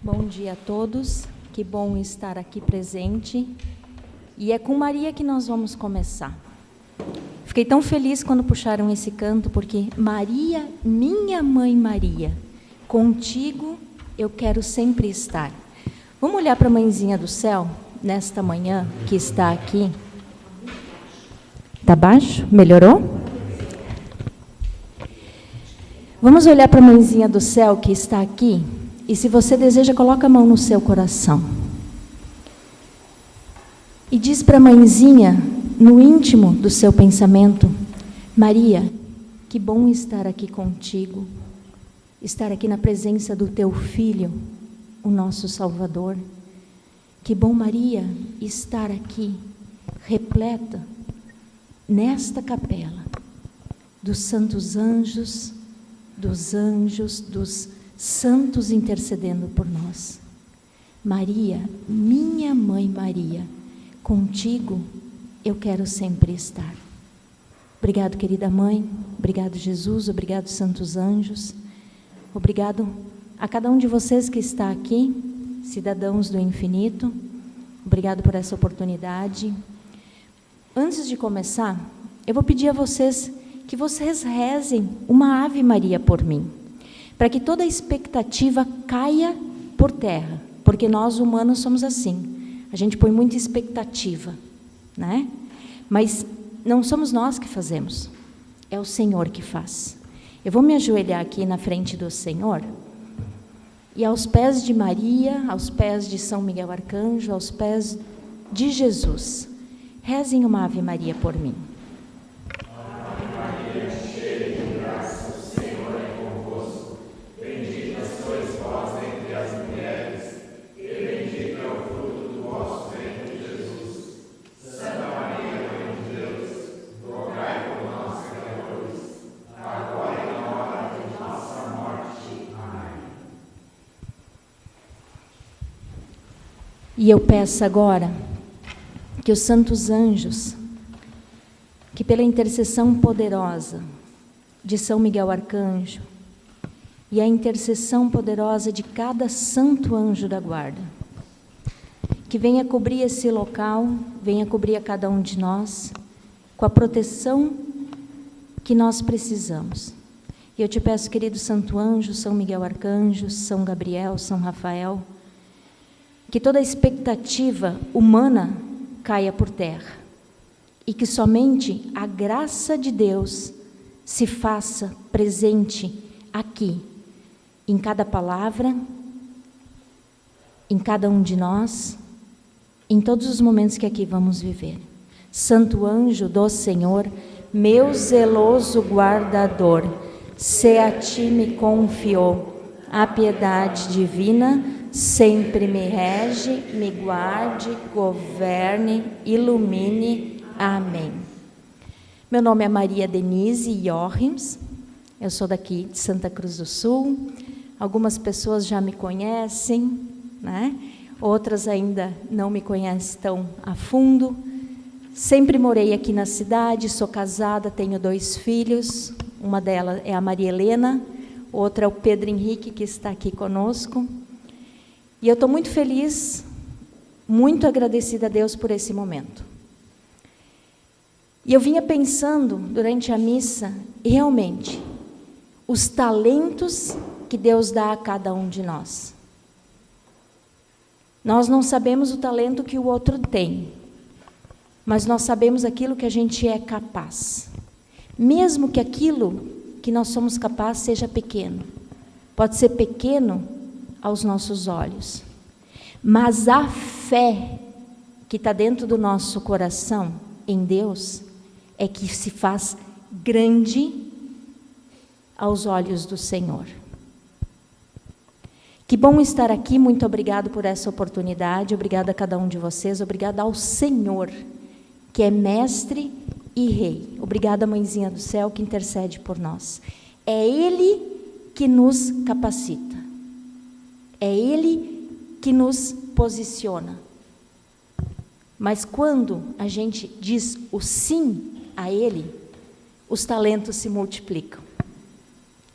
Bom dia a todos, que bom estar aqui presente. E é com Maria que nós vamos começar. Fiquei tão feliz quando puxaram esse canto, porque Maria, minha mãe Maria, contigo eu quero sempre estar. Vamos olhar para a mãezinha do céu, nesta manhã, que está aqui. Está baixo? Melhorou? Vamos olhar para a mãezinha do céu que está aqui. E se você deseja, coloca a mão no seu coração. E diz para a mãezinha, no íntimo do seu pensamento: Maria, que bom estar aqui contigo, estar aqui na presença do teu Filho, o nosso Salvador. Que bom, Maria, estar aqui, repleta, nesta capela, dos santos anjos, dos santos intercedendo por nós. Maria, minha mãe Maria, contigo eu quero sempre estar. Obrigado, querida mãe, obrigado, Jesus, obrigado, santos anjos, obrigado a cada um de vocês que está aqui, cidadãos do infinito, obrigado por essa oportunidade. Antes de começar, eu vou pedir a vocês que vocês rezem uma Ave Maria por mim, para que toda expectativa caia por terra, porque nós humanos somos assim, a gente põe muita expectativa, né? Mas não somos nós que fazemos, é o Senhor que faz. Eu vou me ajoelhar aqui na frente do Senhor, e aos pés de Maria, aos pés de São Miguel Arcanjo, aos pés de Jesus, rezem uma Ave Maria por mim. E eu peço agora que os santos anjos, que pela intercessão poderosa de São Miguel Arcanjo e a intercessão poderosa de cada santo anjo da guarda, que venha cobrir esse local, venha cobrir a cada um de nós com a proteção que nós precisamos. E eu te peço, querido santo anjo, São Miguel Arcanjo, São Gabriel, São Rafael, que toda expectativa humana caia por terra e que somente a graça de Deus se faça presente aqui, em cada palavra, em cada um de nós, em todos os momentos que aqui vamos viver. Santo anjo do Senhor, meu zeloso guardador, se a ti me confiou a piedade divina, sempre me rege, me guarde, governe, ilumine. Amém. Meu nome é Maria Denise Jochims, eu sou daqui de Santa Cruz do Sul. Algumas pessoas já me conhecem, né? Outras ainda não me conhecem tão a fundo. Sempre morei aqui na cidade, sou casada, tenho 2 filhos, uma delas é a Maria Helena, outra é o Pedro Henrique, que está aqui conosco. E eu estou muito feliz, muito agradecida a Deus por esse momento. E eu vinha pensando durante a missa, realmente, os talentos que Deus dá a cada um de nós. Nós não sabemos o talento que o outro tem, mas nós sabemos aquilo que a gente é capaz. Mesmo que aquilo que nós somos capazes seja pequeno. Pode ser pequeno aos nossos olhos, mas a fé que está dentro do nosso coração em Deus é que se faz grande aos olhos do Senhor. Que bom estar aqui, muito obrigado por essa oportunidade, obrigada a cada um de vocês, obrigada ao Senhor, que é mestre e rei, obrigada, mãezinha do céu, que intercede por nós. É Ele que nos capacita. É Ele que nos posiciona. Mas quando a gente diz o sim a Ele, os talentos se multiplicam.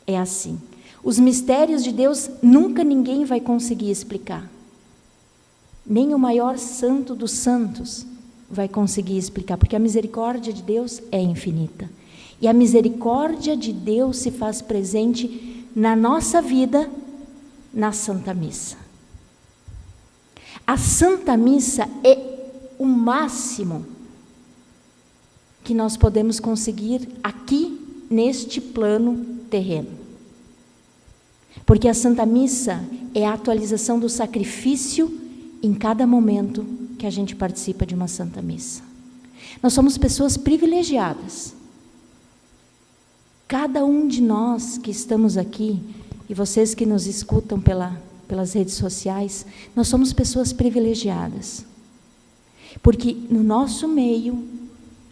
É assim. Os mistérios de Deus nunca ninguém vai conseguir explicar. Nem o maior santo dos santos vai conseguir explicar, porque a misericórdia de Deus é infinita. E a misericórdia de Deus se faz presente na nossa vida, na Santa Missa. A Santa Missa é o máximo que nós podemos conseguir aqui, neste plano terreno. Porque a Santa Missa é a atualização do sacrifício em cada momento que a gente participa de uma Santa Missa. Nós somos pessoas privilegiadas. Cada um de nós que estamos aqui, e vocês que nos escutam pelas redes sociais, nós somos pessoas privilegiadas. Porque no nosso meio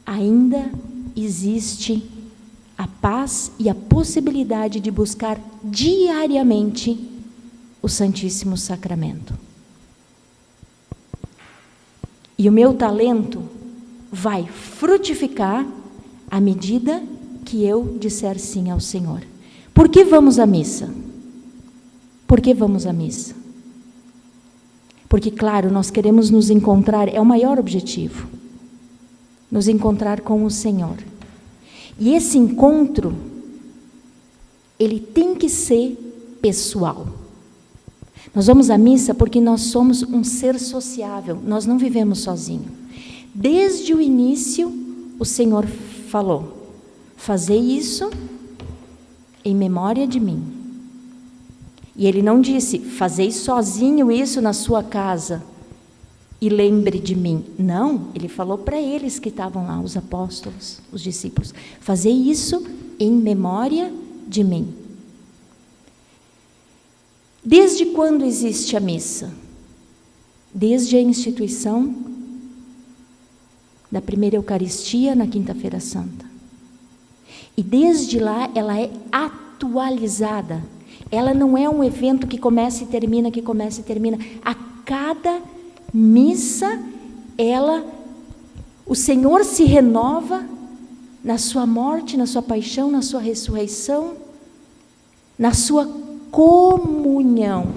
ainda existe a paz e a possibilidade de buscar diariamente o Santíssimo Sacramento. E o meu talento vai frutificar à medida que eu disser sim ao Senhor. Por que vamos à missa? Por que vamos à missa? Porque, claro, nós queremos nos encontrar, é o maior objetivo, nos encontrar com o Senhor. E esse encontro, ele tem que ser pessoal. Nós vamos à missa porque nós somos um ser sociável, nós não vivemos sozinhos. Desde o início, o Senhor falou: fazei isso em memória de mim. E Ele não disse: fazei sozinho isso na sua casa e lembre de mim. Não, Ele falou para eles que estavam lá, os apóstolos, os discípulos: fazei isso em memória de mim. Desde quando existe a missa? Desde a instituição da primeira Eucaristia na Quinta-feira Santa. E desde lá ela é atualizada. Ela não é um evento que começa e termina, que começa e termina. A cada missa, o Senhor se renova na sua morte, na sua paixão, na sua ressurreição, na sua comunhão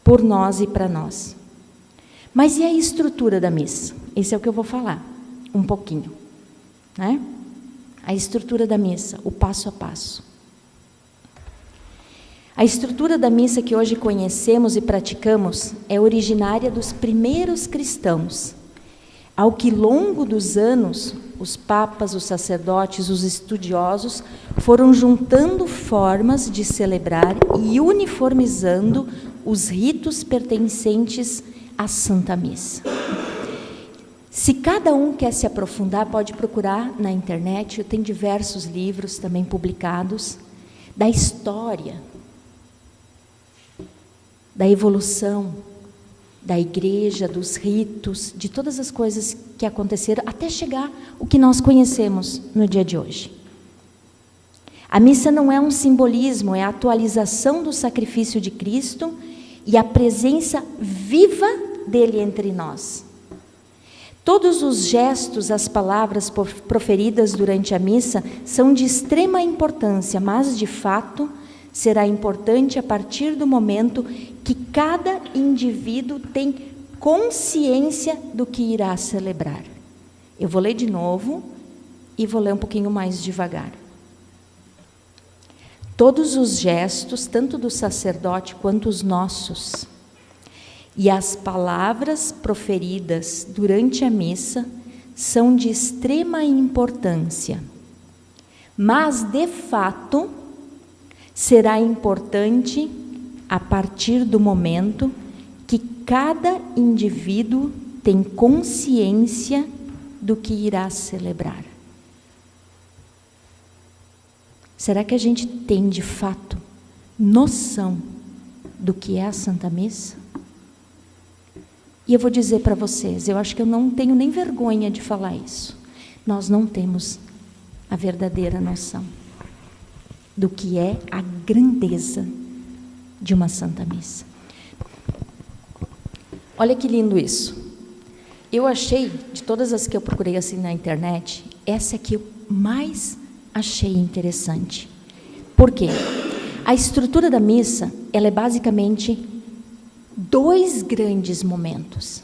por nós e para nós. Mas e a estrutura da missa? Esse é o que eu vou falar um pouquinho, né? A estrutura da missa, o passo a passo. A estrutura da missa que hoje conhecemos e praticamos é originária dos primeiros cristãos, ao que, ao longo dos anos, os papas, os sacerdotes, os estudiosos foram juntando formas de celebrar e uniformizando os ritos pertencentes à Santa Missa. Se cada um quer se aprofundar, pode procurar na internet, tem diversos livros também publicados, da história, da evolução da igreja, dos ritos, de todas as coisas que aconteceram, até chegar o que nós conhecemos no dia de hoje. A missa não é um simbolismo, é a atualização do sacrifício de Cristo e a presença viva dele entre nós. Todos os gestos, as palavras proferidas durante a missa são de extrema importância, mas, de fato, será importante a partir do momento que cada indivíduo tem consciência do que irá celebrar. Eu vou ler de novo e vou ler um pouquinho mais devagar. Todos os gestos, tanto do sacerdote quanto os nossos, e as palavras proferidas durante a missa são de extrema importância, mas, de fato, será importante a partir do momento que cada indivíduo tem consciência do que irá celebrar. Será que a gente tem, de fato, noção do que é a Santa Missa? E eu vou dizer para vocês, eu acho que eu não tenho nem vergonha de falar isso. Nós não temos a verdadeira noção do que é a grandeza de uma Santa Missa. Olha que lindo isso. Eu achei, de todas as que eu procurei assim na internet, essa que eu mais achei interessante. Por quê? A estrutura da missa, ela é basicamente 2 grandes momentos,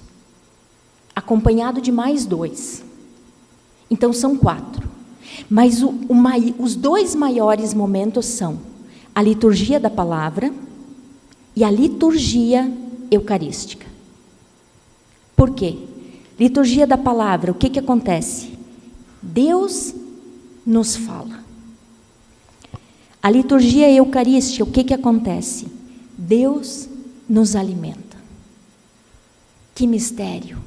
acompanhado de mais 2. Então são 4. Mas os 2 maiores momentos são a liturgia da palavra e a liturgia eucarística. Por quê? Liturgia da palavra, o que acontece? Deus nos fala. A liturgia eucarística, o que acontece? Deus nos alimenta. Que mistério!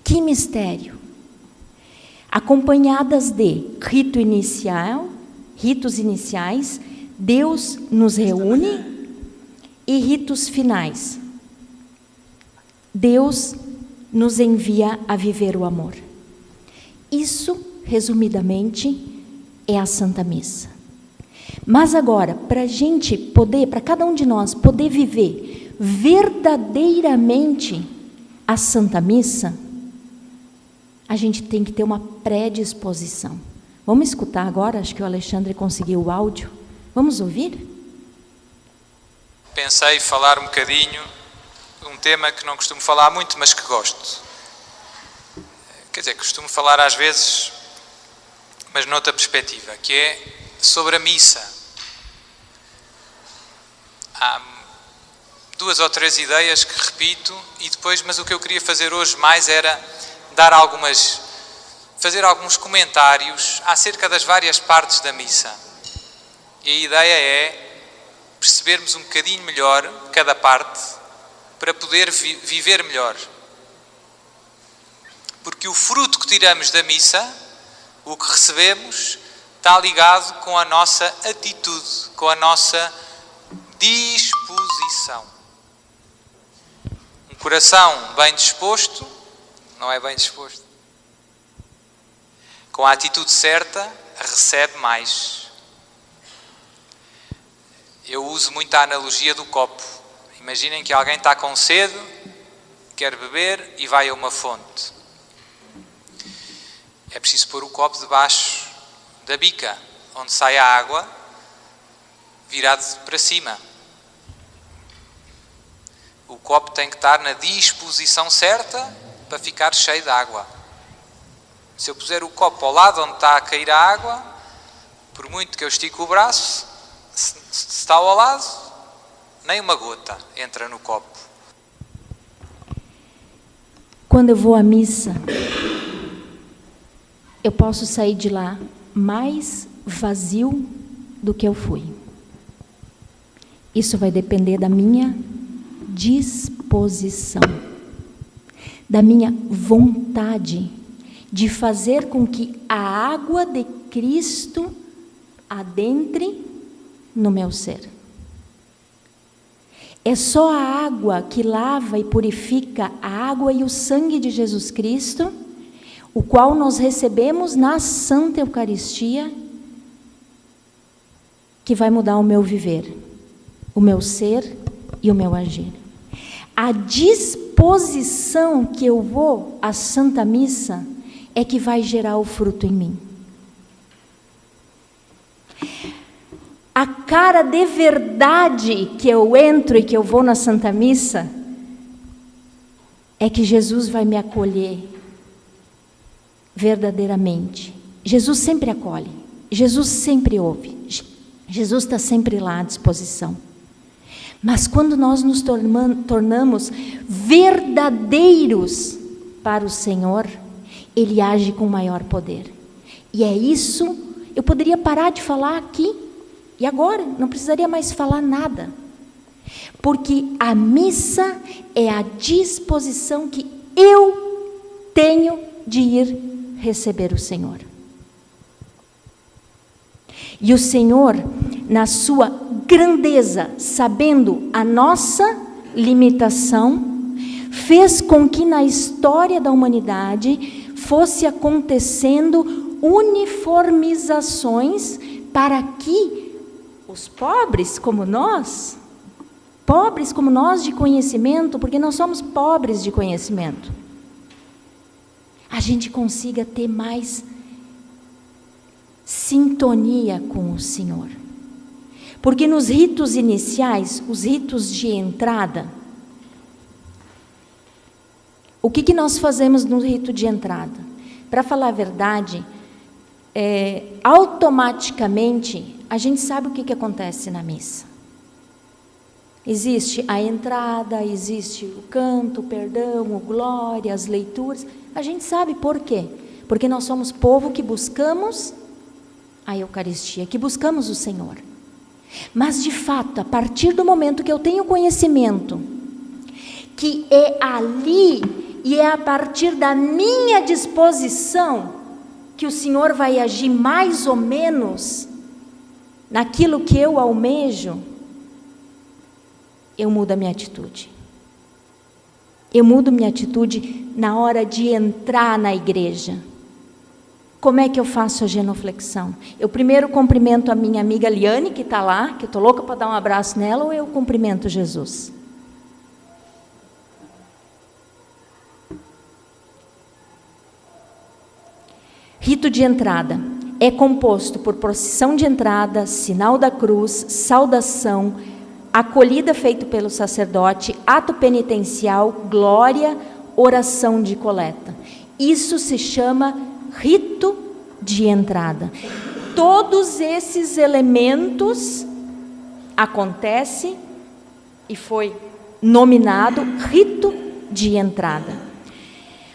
Que mistério! Acompanhadas de ritos iniciais, Deus nos reúne, e ritos finais. Deus nos envia a viver o amor. Isso, resumidamente, é a Santa Missa. Mas agora, para a gente poder, para cada um de nós poder viver verdadeiramente a Santa Missa, a gente tem que ter uma predisposição. Vamos escutar agora? Acho que o Alexandre conseguiu o áudio. Vamos ouvir? Pensei falar um bocadinho um tema que não costumo falar muito, mas que gosto. Quer dizer, costumo falar às vezes, mas noutra perspectiva, que é sobre a missa. Há 2 ou 3 ideias que repito e depois, mas o que eu queria fazer hoje mais era fazer alguns comentários acerca das várias partes da missa. E a ideia é percebermos um bocadinho melhor cada parte para poder viver melhor. Porque o fruto que tiramos da missa, o que recebemos, está ligado com a nossa atitude, com a nossa disposição. Um coração bem disposto, não é bem disposto, com a atitude certa, recebe mais. Eu uso muito a analogia do copo. Imaginem que alguém está com sede, quer beber e vai a uma fonte. É preciso pôr o copo debaixo da bica, onde sai a água, virado para cima. O copo tem que estar na disposição certa para ficar cheio de água. Se eu puser o copo ao lado onde está a cair a água, por muito que eu estico o braço, se está ao lado, nem uma gota entra no copo. Quando eu vou à missa, eu posso sair de lá mais vazio do que eu fui. Isso vai depender da minha disposição, da minha vontade de fazer com que a água de Cristo adentre no meu ser. É só a água que lava e purifica, a água e o sangue de Jesus Cristo, o qual nós recebemos na Santa Eucaristia, que vai mudar o meu viver, o meu ser e o meu agir. A disposição que eu vou à Santa Missa é que vai gerar o fruto em mim. A cara de verdade que eu entro e que eu vou na Santa Missa é que Jesus vai me acolher verdadeiramente. Jesus sempre acolhe, Jesus sempre ouve, Jesus está sempre lá à disposição. Mas quando nós nos tornamos verdadeiros para o Senhor, Ele age com maior poder. E é isso, eu poderia parar de falar aqui, e agora não precisaria mais falar nada. Porque a missa é a disposição que eu tenho de ir receber o Senhor. E o Senhor, na sua grandeza, sabendo a nossa limitação, fez com que na história da humanidade fosse acontecendo uniformizações para que os pobres como nós de conhecimento, porque nós somos pobres de conhecimento, a gente consiga ter mais sintonia com o Senhor. Porque nos ritos iniciais, os ritos de entrada, o que nós fazemos no rito de entrada? Para falar a verdade, automaticamente a gente sabe o que acontece na missa. Existe a entrada, existe o canto, o perdão, o glória, as leituras. A gente sabe por quê? Porque nós somos povo que buscamos a Eucaristia, que buscamos o Senhor. Mas, de fato, a partir do momento que eu tenho conhecimento, que é ali e é a partir da minha disposição que o Senhor vai agir mais ou menos naquilo que eu almejo, eu mudo a minha atitude. Eu mudo minha atitude na hora de entrar na igreja. Como é que eu faço a genuflexão? Eu primeiro cumprimento a minha amiga Liane, que está lá, que eu estou louca para dar um abraço nela, ou eu cumprimento Jesus? Rito de entrada é composto por procissão de entrada, sinal da cruz, saudação, acolhida feita pelo sacerdote, ato penitencial, glória, oração de coleta. Isso se chama rito de entrada. Todos esses elementos acontecem e foi nominado rito de entrada.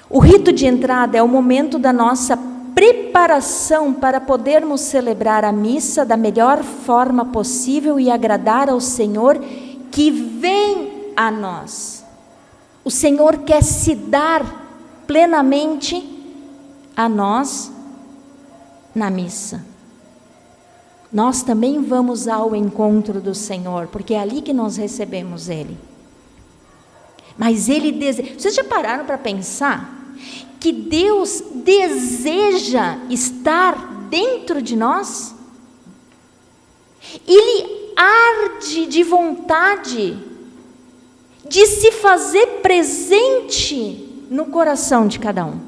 O rito de entrada é o momento da nossa preparação para podermos celebrar a missa da melhor forma possível e agradar ao Senhor que vem a nós. O Senhor quer se dar plenamente a nós na missa. Nós também vamos ao encontro do Senhor, porque é ali que nós recebemos Ele. Mas Ele deseja... Vocês já pararam para pensar que Deus deseja estar dentro de nós? Ele arde de vontade de se fazer presente no coração de cada um.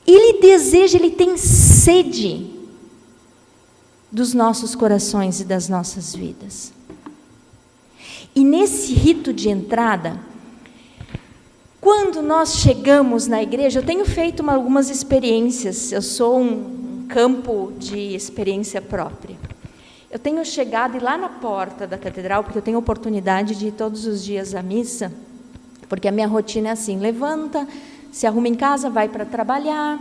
Ele deseja, Ele tem sede dos nossos corações e das nossas vidas. E nesse rito de entrada, quando nós chegamos na igreja, eu tenho feito algumas experiências, eu sou um campo de experiência própria. Eu tenho chegado e lá na porta da catedral, porque eu tenho oportunidade de ir todos os dias à missa, porque a minha rotina é assim: levanta, se arruma em casa, vai para trabalhar,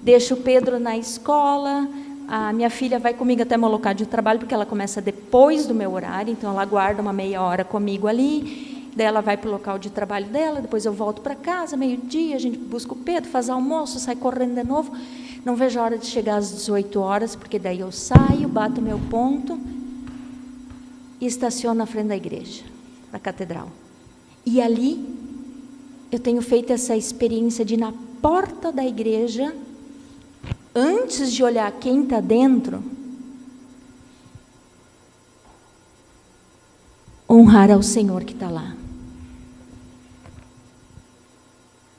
deixa o Pedro na escola, a minha filha vai comigo até meu local de trabalho, porque ela começa depois do meu horário, então ela guarda uma meia hora comigo ali, daí ela vai para o local de trabalho dela, depois eu volto para casa, meio-dia, a gente busca o Pedro, faz almoço, sai correndo de novo, não vejo a hora de chegar às 18 horas, porque daí eu saio, bato o meu ponto e estaciono na frente da igreja, da catedral. E ali eu tenho feito essa experiência de ir na porta da igreja, antes de olhar quem está dentro, honrar ao Senhor que está lá.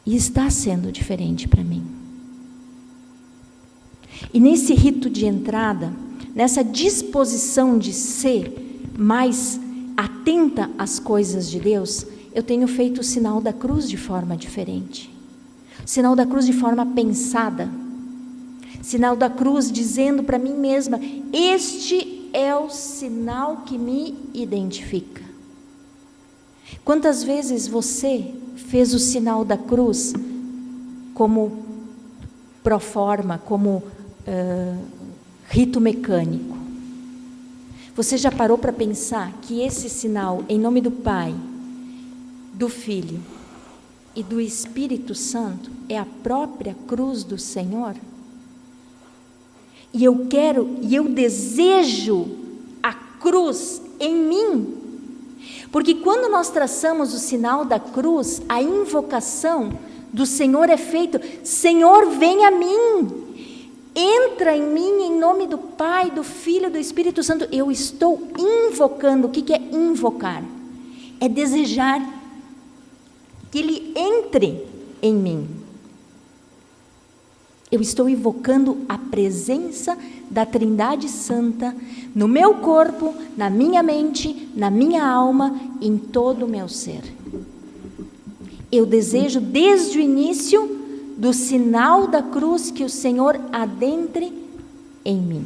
E está sendo diferente para mim. E nesse rito de entrada, nessa disposição de ser mais atenta às coisas de Deus, eu tenho feito o sinal da cruz de forma diferente. O sinal da cruz de forma pensada. Sinal da cruz dizendo para mim mesma: este é o sinal que me identifica. Quantas vezes você fez o sinal da cruz como proforma, como rito mecânico? Você já parou para pensar que esse sinal, em nome do Pai, do Filho e do Espírito Santo, é a própria cruz do Senhor? E eu quero, e eu desejo a cruz em mim. Porque quando nós traçamos o sinal da cruz, a invocação do Senhor é feita: Senhor, vem a mim. Entra em mim em nome do Pai, do Filho e do Espírito Santo. Eu estou invocando. O que é invocar? É desejar que Ele entre em mim. Eu estou invocando a presença da Trindade Santa no meu corpo, na minha mente, na minha alma, em todo o meu ser. Eu desejo desde o início do sinal da cruz que o Senhor adentre em mim.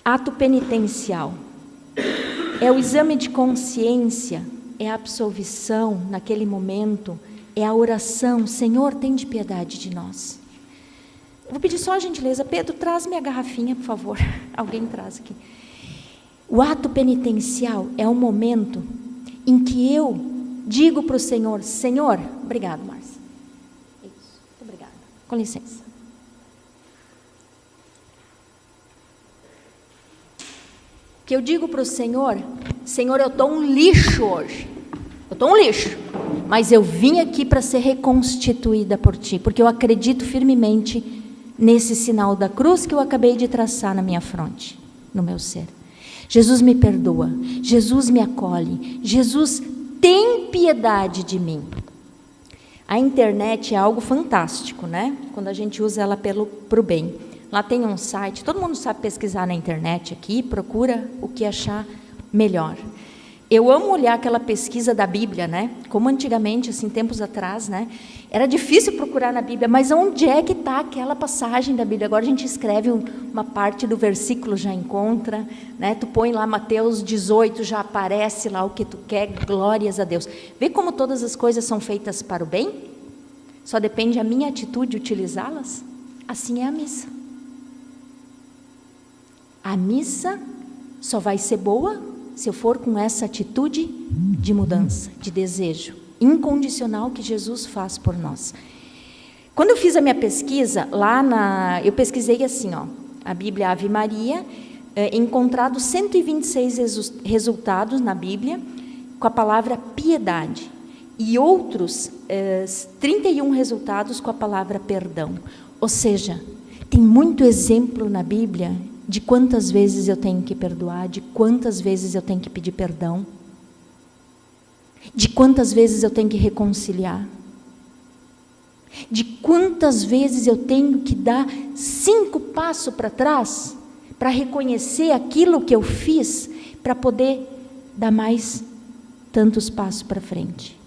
Ato penitencial. É o exame de consciência, é a absolvição naquele momento, é a oração, Senhor, tende piedade de nós. Eu vou pedir só a gentileza, Pedro, traz minha garrafinha, por favor. Alguém traz aqui. O ato penitencial é o momento em que eu digo para o Senhor, Senhor, obrigado, Márcia. Isso, muito obrigada. Com licença. Que eu digo para o Senhor, Senhor, eu estou um lixo hoje. Eu estou um lixo. Mas eu vim aqui para ser reconstituída por Ti, porque eu acredito firmemente nesse sinal da cruz que eu acabei de traçar na minha fronte, no meu ser. Jesus me perdoa, Jesus me acolhe, Jesus tem piedade de mim. A internet é algo fantástico, né? Quando a gente usa ela para o bem. Lá tem um site, todo mundo sabe pesquisar na internet aqui, procura o que achar melhor. Eu amo olhar aquela pesquisa da Bíblia, né? Como antigamente, assim, tempos atrás, né? Era difícil procurar na Bíblia, mas onde é que está aquela passagem da Bíblia? Agora a gente escreve uma parte do versículo, já encontra, né? Tu põe lá Mateus 18, já aparece lá o que tu quer, glórias a Deus. Vê como todas as coisas são feitas para o bem? Só depende a minha atitude utilizá-las? Assim é a missa. A missa só vai ser boa se eu for com essa atitude de mudança, de desejo incondicional que Jesus faz por nós. Quando eu fiz a minha pesquisa, eu pesquisei assim, ó, a Bíblia Ave Maria, encontrado 126 resultados na Bíblia com a palavra piedade e outros 31 resultados com a palavra perdão. Ou seja, tem muito exemplo na Bíblia de quantas vezes eu tenho que perdoar, de quantas vezes eu tenho que pedir perdão, de quantas vezes eu tenho que reconciliar, de quantas vezes eu tenho que dar 5 passos para trás para reconhecer aquilo que eu fiz, para poder dar mais tantos passos para frente.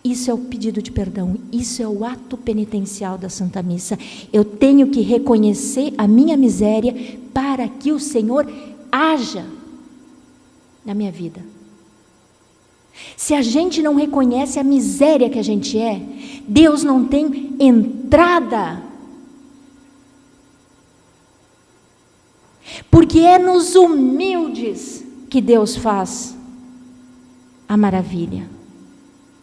Isso é o pedido de perdão, isso é o ato penitencial da Santa Missa. Eu tenho que reconhecer a minha miséria para que o Senhor haja na minha vida. Se a gente não reconhece a miséria que a gente é, Deus não tem entrada. Porque é nos humildes que Deus faz a maravilha.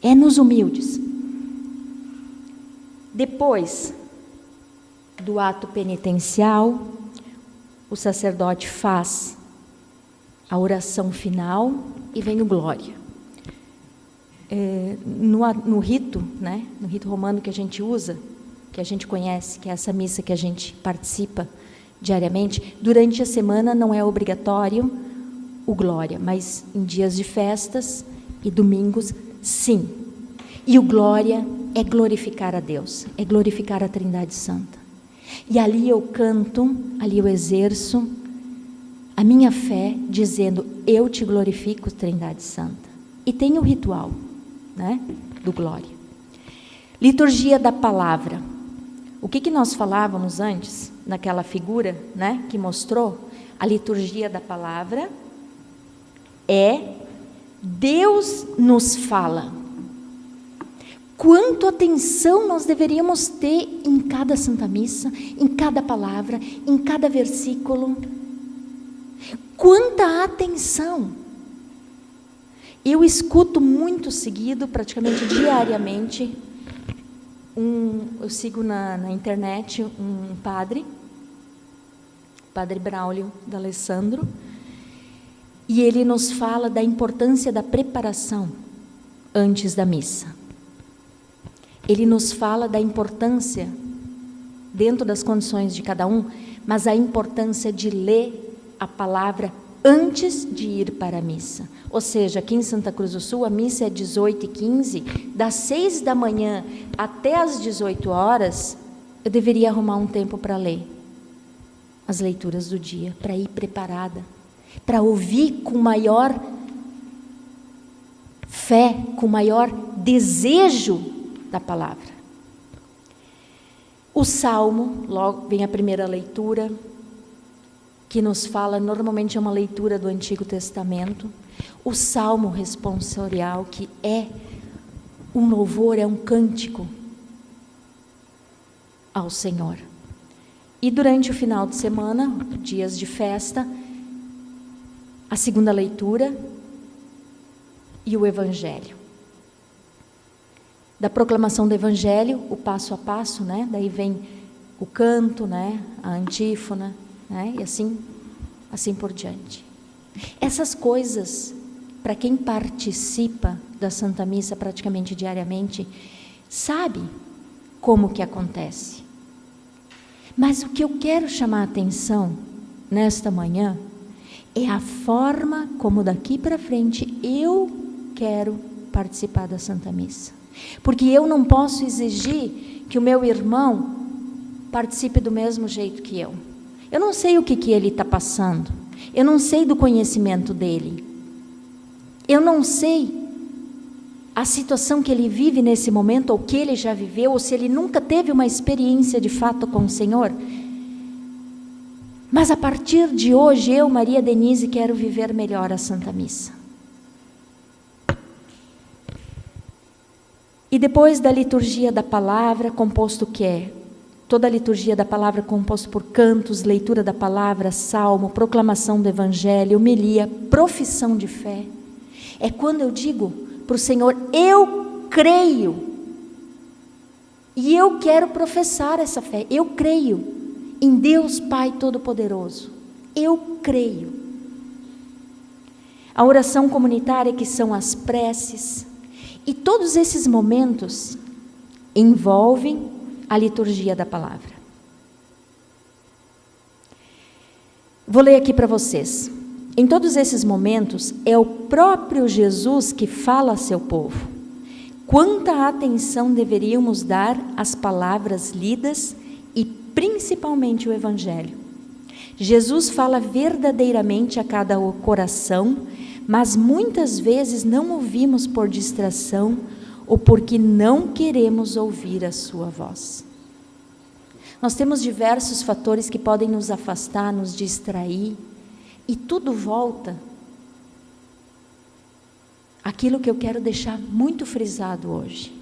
É nos humildes. Depois do ato penitencial, o sacerdote faz a oração final e vem o glória. No rito, né, no rito romano que a gente usa, que a gente conhece, que é essa missa que a gente participa diariamente, durante a semana não é obrigatório o glória, mas em dias de festas e domingos, sim. E o glória é glorificar a Deus, é glorificar a Trindade Santa. E ali eu canto, ali eu exerço a minha fé, dizendo, eu te glorifico, Trindade Santa. E tem o ritual, né, do glória. Liturgia da palavra. O que nós falávamos antes, naquela figura, né, que mostrou? A liturgia da palavra é Deus nos fala. Quanto atenção nós deveríamos ter em cada Santa Missa, em cada palavra, em cada versículo. Quanta atenção! Eu escuto muito seguido, praticamente diariamente, eu sigo na internet um padre, Padre Braulio D'Alessandro, e ele nos fala da importância da preparação antes da missa. Ele nos fala da importância, dentro das condições de cada um, mas a importância de ler a palavra antes de ir para a missa. Ou seja, aqui em Santa Cruz do Sul, a missa é 18h15, das 6 da manhã até as 18 horas, eu deveria arrumar um tempo para ler as leituras do dia, para ir preparada, para ouvir com maior fé, com maior desejo da palavra. O Salmo, logo vem a primeira leitura, que nos fala, normalmente é uma leitura do Antigo Testamento, o Salmo responsorial, que é um louvor, é um cântico ao Senhor. E durante o final de semana, dias de festa, a segunda leitura e o Evangelho. Da proclamação do Evangelho, o passo a passo, né? Daí vem o canto, né? A antífona, né? E assim por diante. Essas coisas, para quem participa da Santa Missa praticamente diariamente, sabe como que acontece. Mas o que eu quero chamar a atenção nesta manhã é a forma como daqui para frente eu quero participar da Santa Missa. Porque eu não posso exigir que o meu irmão participe do mesmo jeito que eu. Eu não sei o que ele está passando. Eu não sei do conhecimento dele. Eu não sei a situação que ele vive nesse momento, ou que ele já viveu, ou se ele nunca teve uma experiência de fato com o Senhor. Mas a partir de hoje, eu, Maria Denise, quero viver melhor a Santa Missa. E depois da liturgia da palavra, composto que é? Toda a liturgia da palavra composta por cantos, leitura da palavra, salmo, proclamação do Evangelho, homilia, profissão de fé. É quando eu digo para o Senhor, eu creio, e eu quero professar essa fé, eu creio em Deus Pai Todo-Poderoso, eu creio. A oração comunitária, que são as preces, e todos esses momentos envolvem a liturgia da palavra. Vou ler aqui para vocês. Em todos esses momentos, é o próprio Jesus que fala a seu povo. Quanta atenção deveríamos dar às palavras lidas e principalmente o Evangelho. Jesus fala verdadeiramente a cada coração, mas muitas vezes não ouvimos por distração ou porque não queremos ouvir a sua voz. Nós temos diversos fatores que podem nos afastar, nos distrair, e tudo volta aquilo que eu quero deixar muito frisado hoje.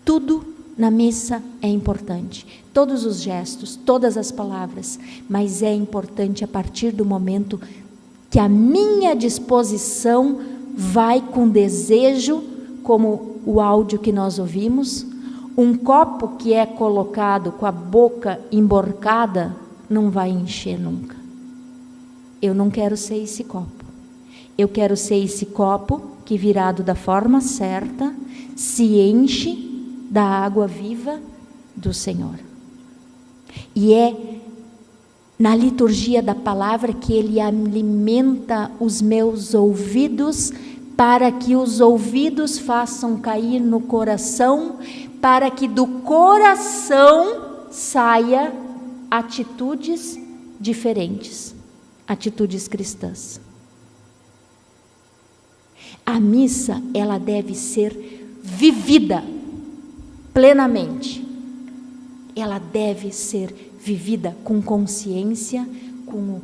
Tudo na missa é importante, todos os gestos, todas as palavras, mas é importante a partir do momento que a minha disposição vai com desejo, como o áudio que nós ouvimos, um copo que é colocado com a boca emborcada não vai encher nunca. Eu não quero ser esse copo. Eu quero ser esse copo que, virado da forma certa, se enche da água viva do Senhor. E é na liturgia da palavra que Ele alimenta os meus ouvidos, para que os ouvidos façam cair no coração, para que do coração saia atitudes diferentes. Atitudes cristãs. A missa, ela deve ser vivida plenamente. Ela deve ser vivida com consciência, com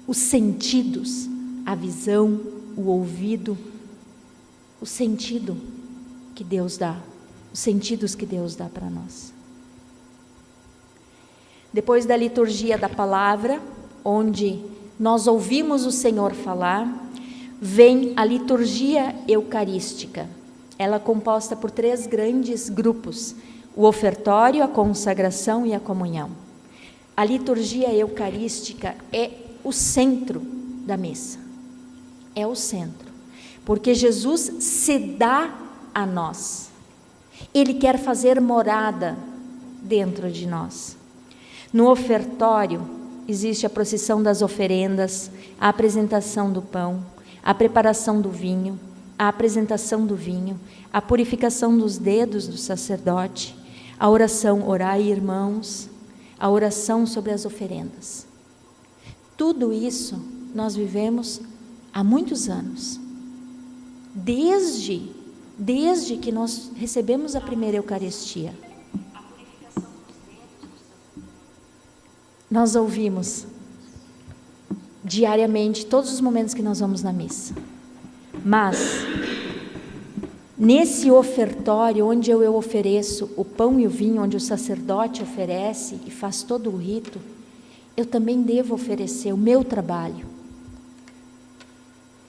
os sentidos, a visão, o ouvido, o sentido que Deus dá, os sentidos que Deus dá para nós. Depois da liturgia da palavra, onde nós ouvimos o Senhor falar, vem a liturgia eucarística. Ela é composta por 3 grandes grupos: o ofertório, a consagração e a comunhão. A liturgia eucarística é o centro da missa. É o centro. Porque Jesus se dá a nós. Ele quer fazer morada dentro de nós. No ofertório, existe a procissão das oferendas, a apresentação do pão, a preparação do vinho, a apresentação do vinho, a purificação dos dedos do sacerdote, a oração Orai, irmãos, a oração sobre as oferendas. Tudo isso nós vivemos há muitos anos, desde que nós recebemos a primeira Eucaristia. Nós ouvimos diariamente, todos os momentos que nós vamos na missa. Mas, nesse ofertório, onde eu ofereço o pão e o vinho, onde o sacerdote oferece e faz todo o rito, eu também devo oferecer o meu trabalho,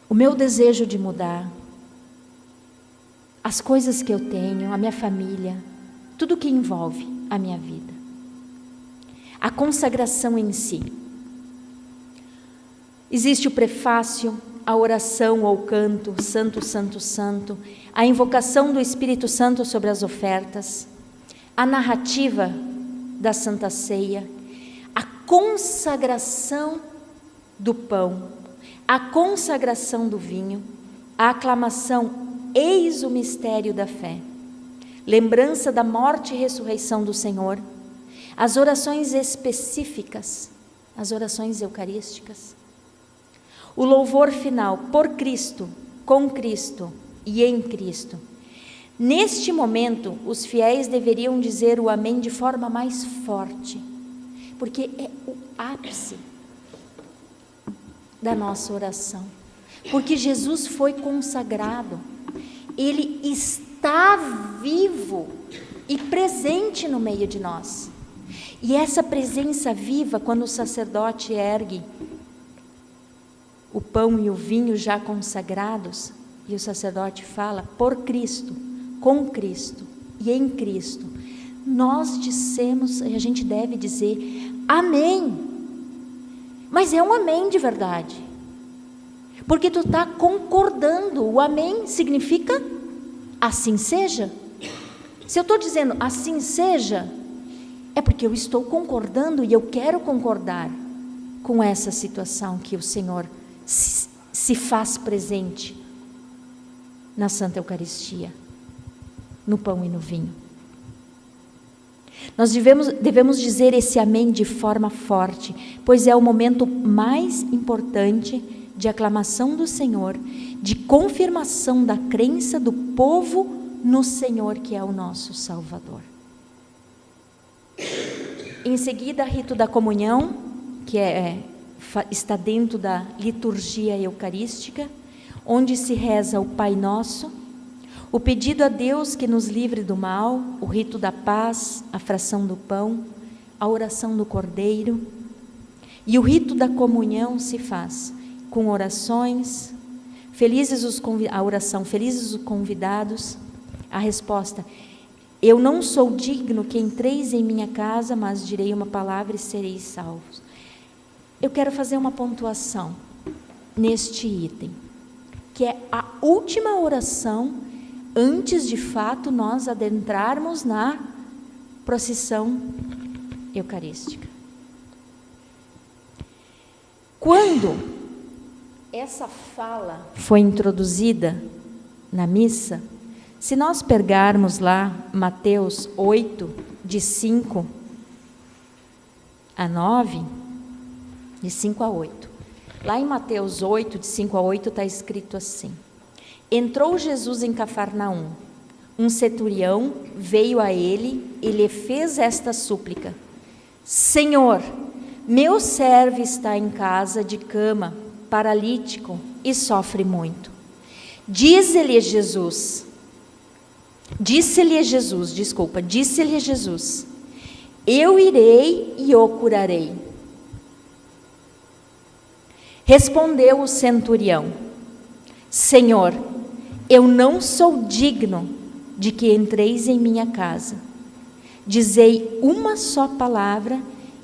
o meu desejo de mudar, as coisas que eu tenho, a minha família, tudo que envolve a minha vida. A consagração em si. Existe o prefácio, a oração ou canto, Santo, Santo, Santo, a invocação do Espírito Santo sobre as ofertas, a narrativa da Santa Ceia, a consagração do pão, a consagração do vinho, a aclamação, eis o mistério da fé, lembrança da morte e ressurreição do Senhor, as orações específicas, as orações eucarísticas, o louvor final por Cristo, com Cristo e em Cristo. Neste momento, os fiéis deveriam dizer o amém de forma mais forte, porque é o ápice da nossa oração. Porque Jesus foi consagrado, Ele está vivo e presente no meio de nós. E essa presença viva, quando o sacerdote ergue o pão e o vinho já consagrados, e o sacerdote fala, por Cristo, com Cristo e em Cristo, nós dissemos, e a gente deve dizer, amém. Mas é um amém de verdade, porque tu está concordando. O amém significa, assim seja. Se eu estou dizendo, assim seja, é porque eu estou concordando e eu quero concordar com essa situação que o Senhor se faz presente na Santa Eucaristia, no pão e no vinho. Nós devemos dizer esse amém de forma forte, pois é o momento mais importante de aclamação do Senhor, de confirmação da crença do povo no Senhor, que é o nosso Salvador. Em seguida, rito da comunhão, que está dentro da liturgia eucarística, onde se reza o Pai Nosso, o pedido a Deus que nos livre do mal, o rito da paz, a fração do pão, a oração do Cordeiro. E o rito da comunhão se faz com orações, a oração, felizes os convidados, a resposta, eu não sou digno que entreis em minha casa, mas direi uma palavra e sereis salvos. Eu quero fazer uma pontuação neste item, que é a última oração antes de fato nós adentrarmos na procissão eucarística. Quando essa fala foi introduzida na missa, se nós pegarmos lá Mateus 8, de 5 a 9, de 5 a 8. Lá em Mateus 8, de 5 a 8, está escrito assim: entrou Jesus em Cafarnaum. Um centurião veio a ele e lhe fez esta súplica: Senhor, meu servo está em casa de cama, paralítico, e sofre muito. Disse-lhe Jesus, eu irei e o curarei. Respondeu o centurião: Senhor, eu não sou digno de que entreis em minha casa. Dizei uma só palavra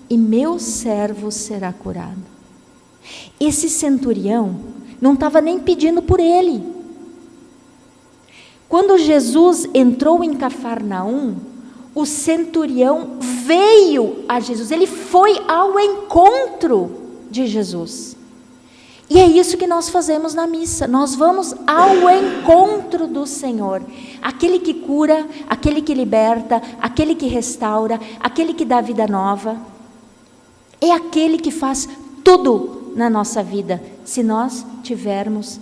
e meu servo será curado. Esse centurião não estava nem pedindo por ele. Quando Jesus entrou em Cafarnaum, o centurião veio a Jesus, ele foi ao encontro de Jesus. E é isso que nós fazemos na missa. Nós vamos ao encontro do Senhor. Aquele que cura, aquele que liberta, aquele que restaura, aquele que dá vida nova. É aquele que faz tudo na nossa vida, se nós tivermos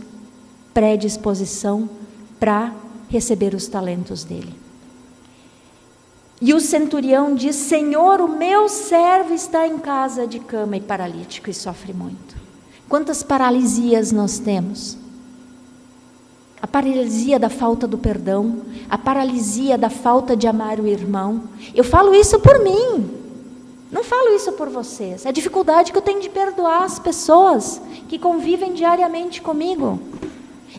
predisposição para receber os talentos dele. E o centurião diz: Senhor, o meu servo está em casa de cama e paralítico e sofre muito. Quantas paralisias nós temos? A paralisia da falta do perdão, a paralisia da falta de amar o irmão. Eu falo isso por mim, não falo isso por vocês. A dificuldade que eu tenho de perdoar as pessoas que convivem diariamente comigo.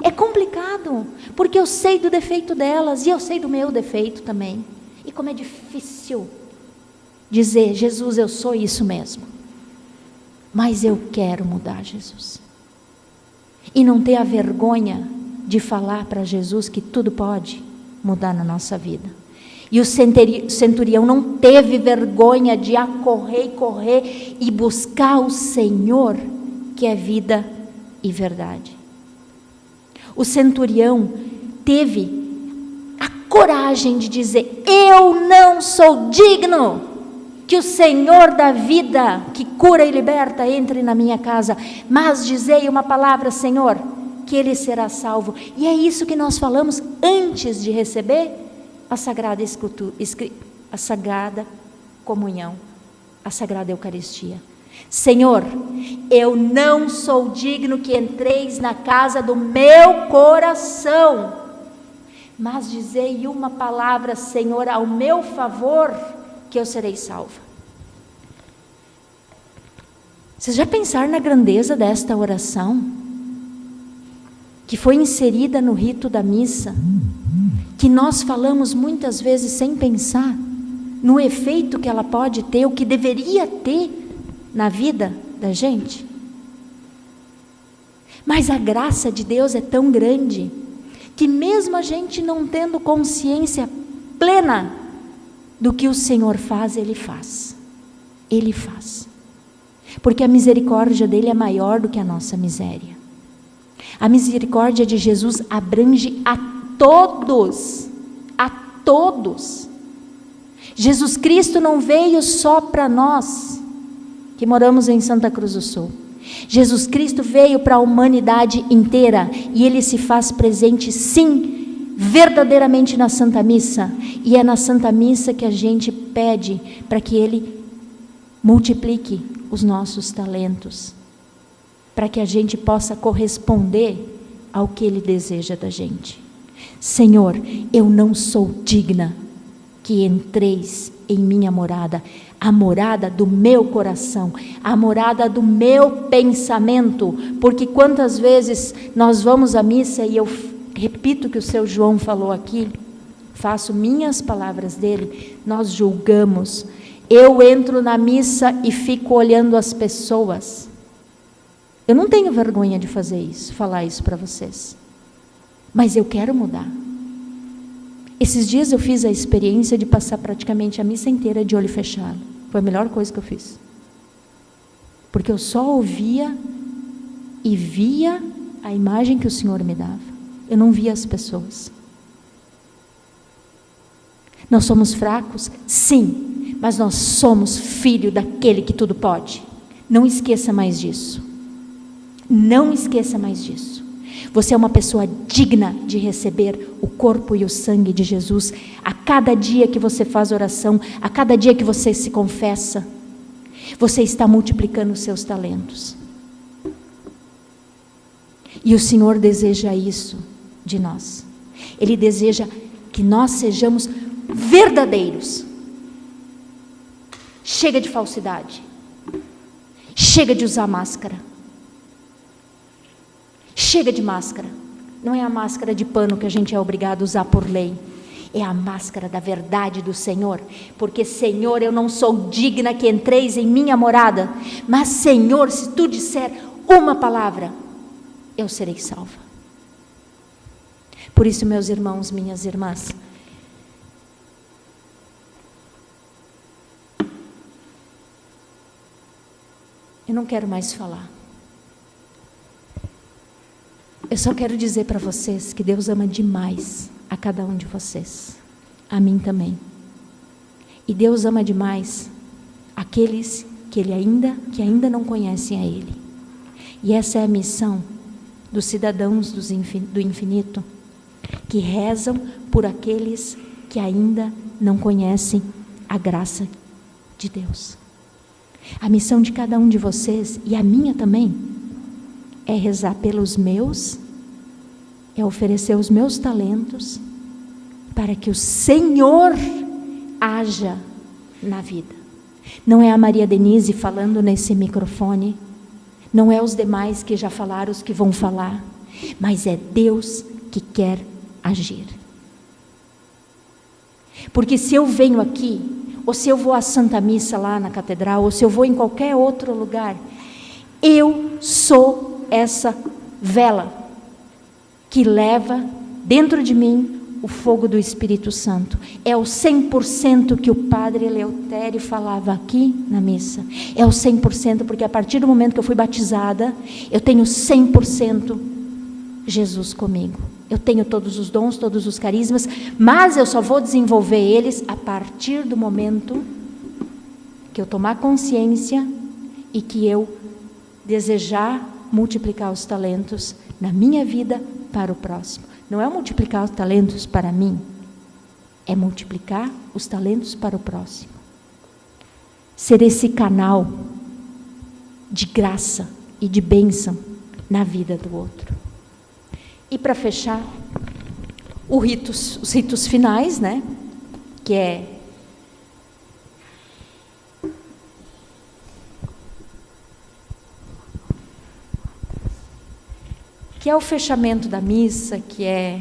É complicado, porque eu sei do defeito delas e eu sei do meu defeito também. E como é difícil dizer: Jesus, eu sou isso mesmo. Mas eu quero mudar, Jesus. E não ter a vergonha de falar para Jesus que tudo pode mudar na nossa vida. E o centurião não teve vergonha de correr e buscar o Senhor, que é vida e verdade. O centurião teve a coragem de dizer: eu não sou digno que o Senhor da vida, que cura e liberta, entre na minha casa, mas dizei uma palavra, Senhor, que ele será salvo. E é isso que nós falamos antes de receber a Sagrada Escritura, a Sagrada Comunhão, a Sagrada Eucaristia. Senhor, eu não sou digno que entreis na casa do meu coração, mas dizei uma palavra, Senhor, ao meu favor, que eu serei salva. Vocês já pensaram na grandeza desta oração? Que foi inserida no rito da missa, que nós falamos muitas vezes sem pensar no efeito que ela pode ter, o que deveria ter na vida da gente. Mas a graça de Deus é tão grande, que mesmo a gente não tendo consciência plena do que o Senhor faz, Ele faz. Ele faz. Porque a misericórdia dele é maior do que a nossa miséria. A misericórdia de Jesus abrange a todos. A todos. Jesus Cristo não veio só para nós, que moramos em Santa Cruz do Sul. Jesus Cristo veio para a humanidade inteira. E Ele se faz presente, sim, verdadeiramente na Santa Missa. E é na Santa Missa que a gente pede para que Ele multiplique os nossos talentos, para que a gente possa corresponder ao que Ele deseja da gente. Senhor, eu não sou digna que entreis em minha morada, a morada do meu coração, a morada do meu pensamento, porque quantas vezes nós vamos à missa, e eu repito o que o seu João falou aqui, faço minhas palavras dele, nós julgamos. Eu entro na missa e fico olhando as pessoas. Eu não tenho vergonha de fazer isso, falar isso para vocês. Mas eu quero mudar. Esses dias eu fiz a experiência de passar praticamente a missa inteira de olho fechado. Foi a melhor coisa que eu fiz. Porque eu só ouvia e via a imagem que o Senhor me dava. Eu não via as pessoas. Nós somos fracos? Sim. Mas nós somos filho daquele que tudo pode. Não esqueça mais disso. Não esqueça mais disso. Você é uma pessoa digna de receber o corpo e o sangue de Jesus a cada dia que você faz oração, a cada dia que você se confessa. Você está multiplicando os seus talentos. E o Senhor deseja isso de nós. Ele deseja que nós sejamos verdadeiros. Chega de falsidade. Chega de usar máscara. Chega de máscara. Não é a máscara de pano que a gente é obrigado a usar por lei. É a máscara da verdade do Senhor. Porque, Senhor, eu não sou digna que entreis em minha morada. Mas, Senhor, se tu disser uma palavra, eu serei salva. Por isso, meus irmãos, minhas irmãs, eu não quero mais falar. Eu só quero dizer para vocês que Deus ama demais a cada um de vocês, a mim também. E Deus ama demais aqueles que ainda não conhecem a Ele. E essa é a missão dos cidadãos do infinito, que rezam por aqueles que ainda não conhecem a graça de Deus. A missão de cada um de vocês, e a minha também, é rezar pelos meus, é oferecer os meus talentos, para que o Senhor haja na vida. Não é a Maria Denise falando nesse microfone, não é os demais que já falaram, os que vão falar, mas é Deus que quer agir. Porque se eu venho aqui, ou se eu vou à Santa Missa lá na catedral, ou se eu vou em qualquer outro lugar, eu sou essa vela que leva dentro de mim o fogo do Espírito Santo. É o 100% que o Padre Eleutério falava aqui na missa. É o 100%, porque a partir do momento que eu fui batizada, eu tenho 100% Jesus comigo. Eu tenho todos os dons, todos os carismas, mas eu só vou desenvolver eles a partir do momento que eu tomar consciência e que eu desejar multiplicar os talentos na minha vida para o próximo. Não é multiplicar os talentos para mim, é multiplicar os talentos para o próximo. Ser esse canal de graça e de bênção na vida do outro. E para fechar, os ritos finais, né? Que é o fechamento da missa, que é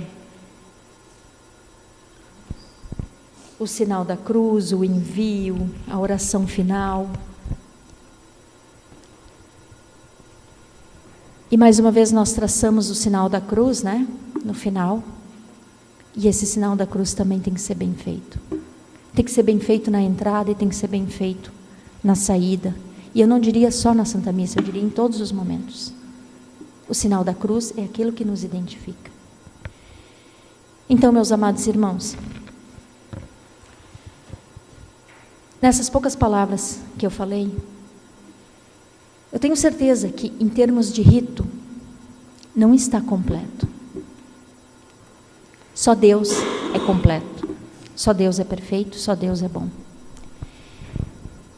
o sinal da cruz, o envio, a oração final. E mais uma vez nós traçamos o sinal da cruz, né? No final. E esse sinal da cruz também tem que ser bem feito. Tem que ser bem feito na entrada e tem que ser bem feito na saída. E eu não diria só na Santa Missa, eu diria em todos os momentos. O sinal da cruz é aquilo que nos identifica. Então, meus amados irmãos, nessas poucas palavras que eu falei, eu tenho certeza que, em termos de rito, não está completo. Só Deus é completo. Só Deus é perfeito, só Deus é bom.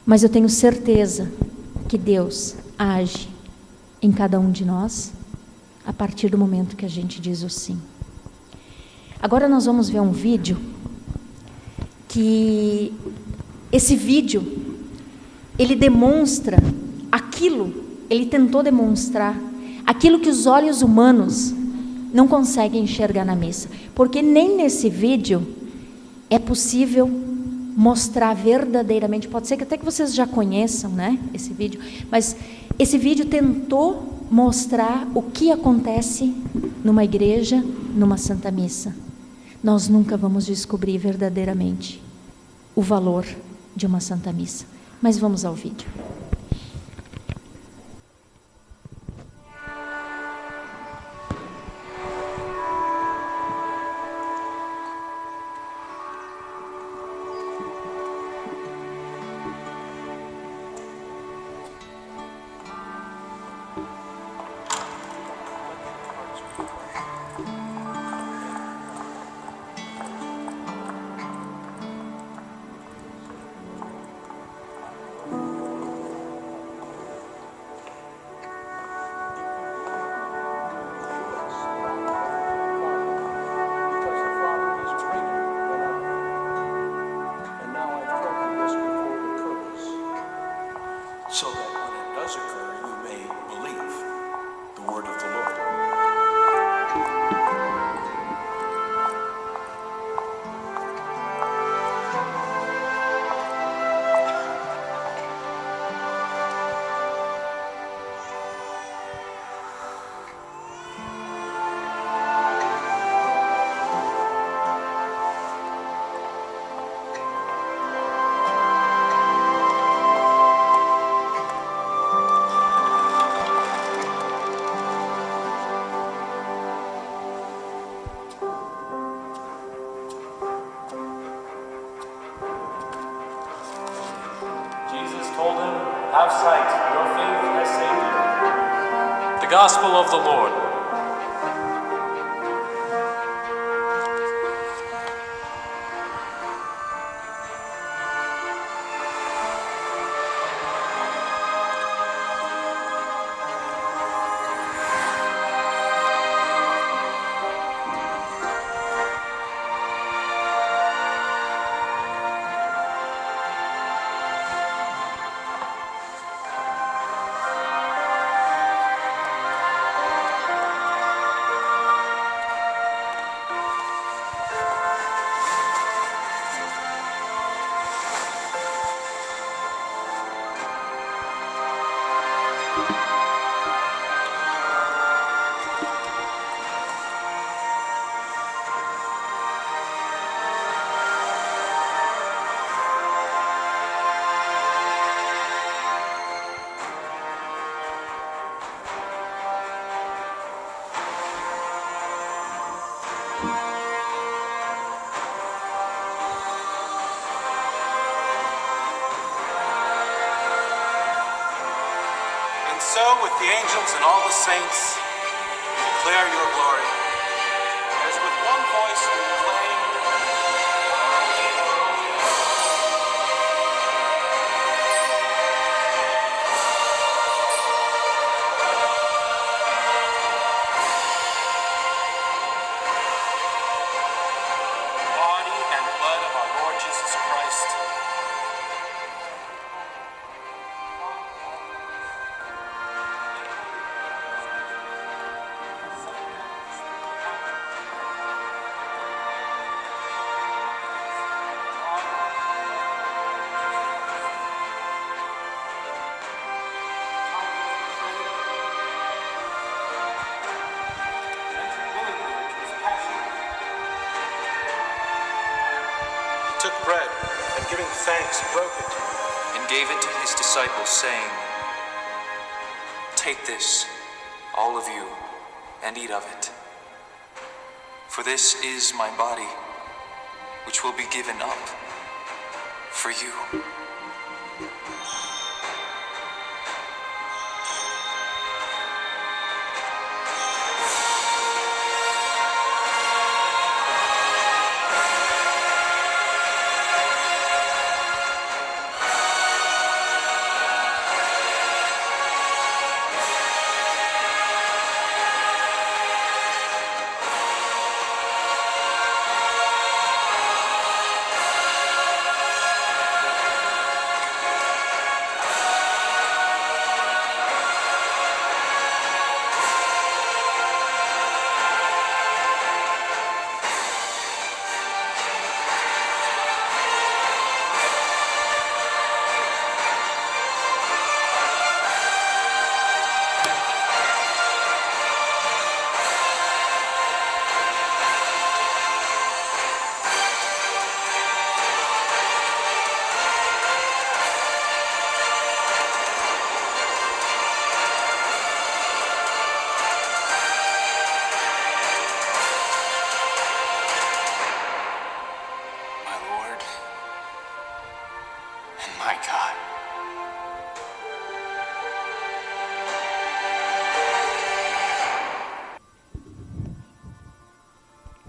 Mas eu tenho certeza que Deus age em cada um de nós, a partir do momento que a gente diz o sim. Agora nós vamos ver um vídeo, que esse vídeo, ele demonstra ele tentou demonstrar aquilo que os olhos humanos não conseguem enxergar na missa. Porque nem nesse vídeo é possível mostrar verdadeiramente, pode ser que até que vocês já conheçam, né, esse vídeo, mas esse vídeo tentou mostrar o que acontece numa igreja, numa Santa Missa. Nós nunca vamos descobrir verdadeiramente o valor de uma Santa Missa. Mas vamos ao vídeo. Have sight, your faith has saved you. The Gospel of the Lord. So with the angels and all the saints, declare your glory. As with one voice we proclaim, body and blood of our Lord Jesus Christ. Took bread, and giving thanks, broke it, and gave it to his disciples, saying, "Take this, all of you, and eat of it. For this is my body, which will be given up for you."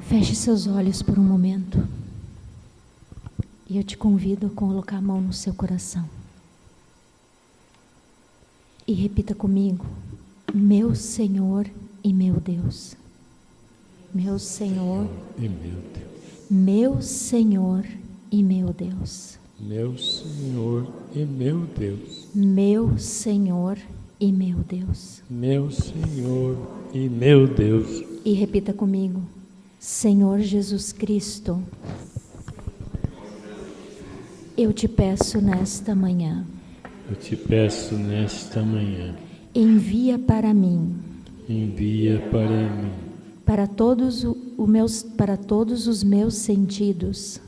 Feche seus olhos por um momento. E eu te convido a colocar a mão no seu coração. E repita comigo: meu Senhor e meu Deus. Meu Senhor e meu Deus. Meu Senhor e meu Deus. Meu Senhor e meu Deus. Meu Senhor e meu Deus. Meu Senhor e meu Deus. E repita comigo: Senhor Jesus Cristo, eu te peço nesta manhã. Eu te peço nesta manhã. Envia para mim. Envia para mim. Para todos os meus sentidos.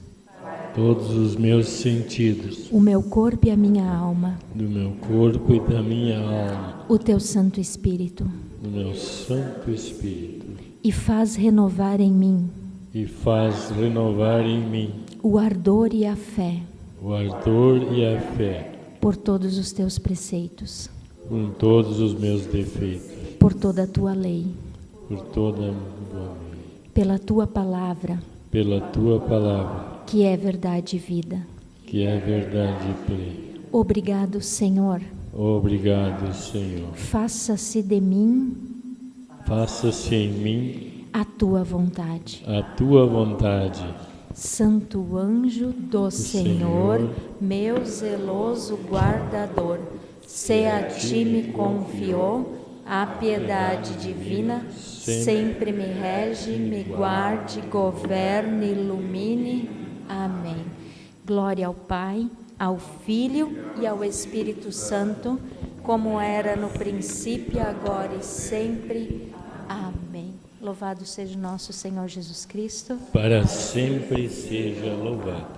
Todos os meus sentidos. O meu corpo e a minha alma. Do meu corpo e da minha alma. O teu Santo Espírito. Do meu Santo Espírito. E faz renovar em mim. E faz renovar em mim. O ardor e a fé. O ardor e a fé. por todos os teus preceitos, com todos os meus defeitos, por toda a tua lei, por toda a tua lei, pela tua palavra, pela tua palavra, que é verdade e vida. que é verdade e plena. Obrigado, Senhor. Obrigado, Senhor. Faça-se de mim Faça-se em mim a tua vontade. a tua vontade. Santo anjo do Senhor, Senhor, meu zeloso guardador, se a ti me confiou a piedade divina, sempre me rege, me guarde, governe, ilumine. Amém. Glória ao Pai, ao Filho e ao Espírito Santo, como era no princípio, agora e sempre. Amém. Louvado seja o nosso Senhor Jesus Cristo. Para sempre seja louvado.